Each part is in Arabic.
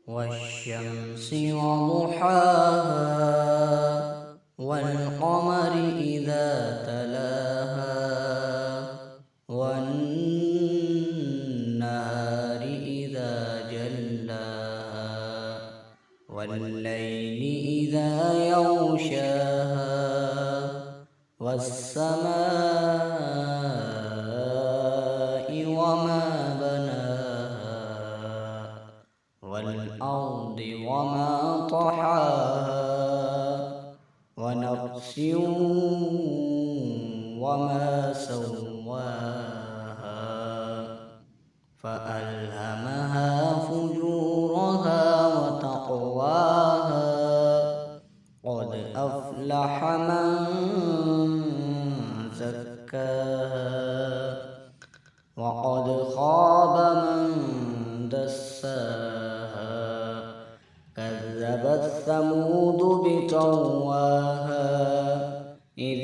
والشمس وضحاها والقمر إذا تلاها والنهار إذا جلاها والليل إذا يغشاها والسماء وما بناها والأرض وما طحاها ونفس وما سواها فألهمها فجورها وتقواها قد أفلح من زكاها وقد خاب من دساها كذبت ثمود بطغواها إذ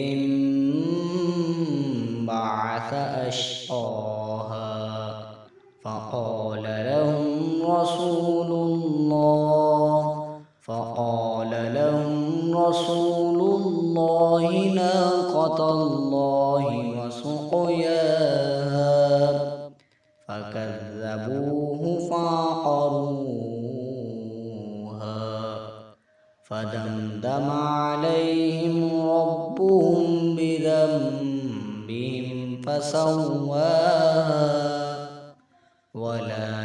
انبعث أشقاها فقال لهم رسول الله ناقة الله وسقياها فكذبوه فعقروها فدمدم عليهم ربهم بذنبهم فسواها ولا